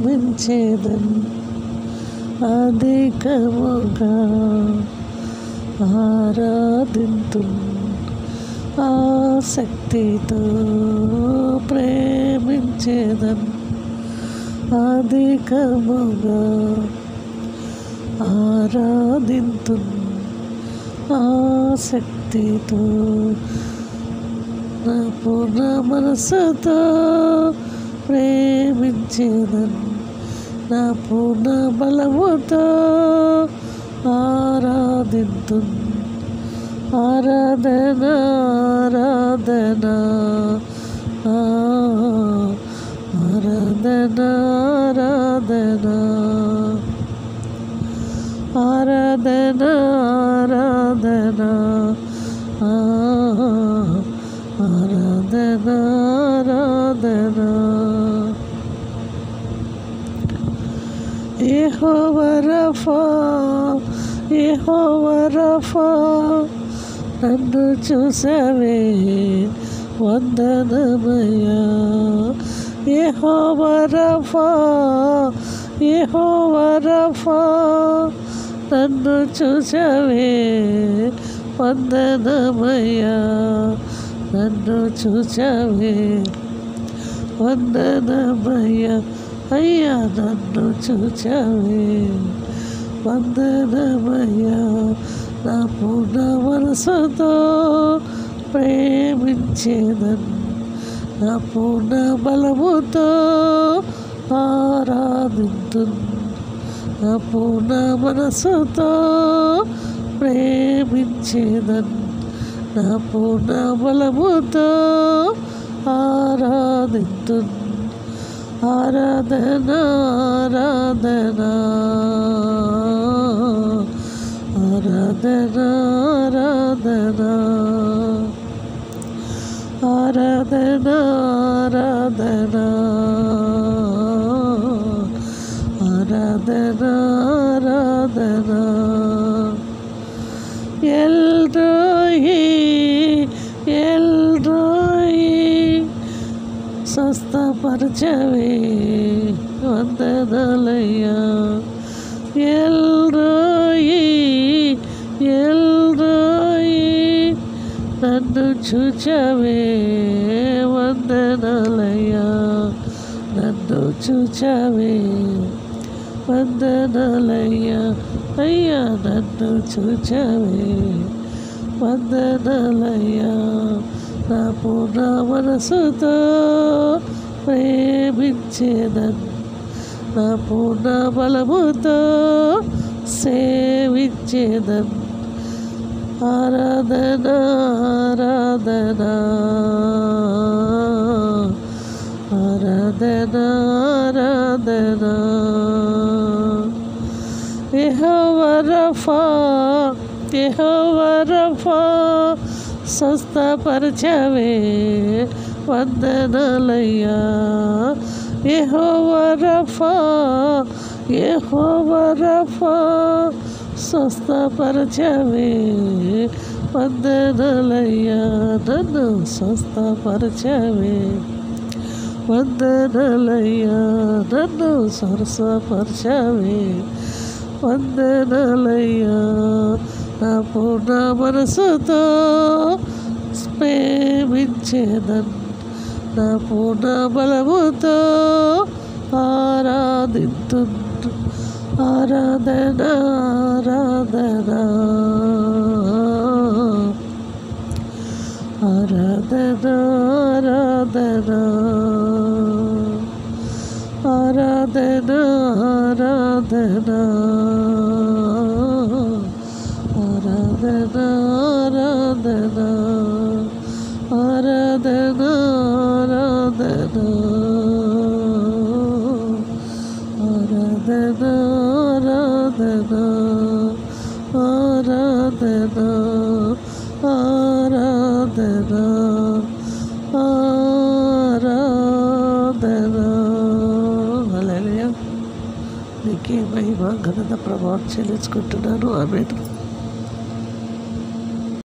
ప్రేమించేదన్ అధికముగా ఆరాధింతున్ ఆసక్తితో ప్రేమించేదన్ అధికముగా ఆరాధింతున్ ఆసక్తితో నా పూర్ణ మనసుతో ప్రేమించేదన్ నా పూర్ణ బలముతో ఆరాధింతున్ ఆరాధన ఆరాధన ఆరాధన ఆరాధన ఆరాధన ఆరాధన ఆరాధన ఆరాధన యెహోవా రఫా యెహోవా రఫా నన్ను చూసావే వందనమయ్యా యెహోవా రఫా యెహోవా రఫా నన్ను చూసావే వందనమయ్యా నన్ను చూసావే వందనమయ్యా అయ్యా నన్ను చూచావే వందనమయ్యా నా పూర్ణ మనసుతో ప్రేమించేదన్ నా పూర్ణ బలముతో ఆరాధింతున్ నా పూర్ణ మనసుతో ప్రేమించేదన్ నా పూర్ణ బలముతో ఆరాధింతున్ ఆరాధన ఆరాధన ఆరాధన ఆరాధన ఆరాధన ఆరాధన ఆరాధన ఆరాధన ఎల్రోయి ఎల్రోయి స్వస్థపరచవే వందనాలయ్యా ఎల్రోయి ఎల్రోయి నన్ను చూచవే వందనాలయ్యా నన్ను చూచవే వందనాలయ్యా అయ్యా నన్ను చూచవే వందనాలయ్యా నా పూర్ణ మనసుతో ప్రేమించేదన్ నా పూర్ణ బలముతో సేవించేదన్ ఆరాధన ఆరాధన ఆరాధన ఆరాధన యెహోవా రఫా యెహోవా రఫా స్వస్థపరచవే వందనాలయ్యా యెహోవా రఫా యెహోవా రఫా స్వస్థపరచవే వందనాలయ్యా నన్ను స్వస్థపరచవే వందనాలయ్యా నన్ను స్వస్థపరచవే వందనాలయ్యా నా పూర్ణ మనసుతో ప్రేమించేదన్ నా పూర్ణ బలముతో ఆరాధింతున్ ఆరాధన ఆరాధన ఆరాధన ఆరాధన ఆరాధన ఆరాధన ఆరాధన ఆరాధన ఆరాధన ఆరాధన ఆరాధన ఆరాధన ఆరాధన ఆరాధన హల్లెలూయా నీకే మహిమ ఘనత ప్రభావం చెల్లించుకుంటున్నాను ఆమేన్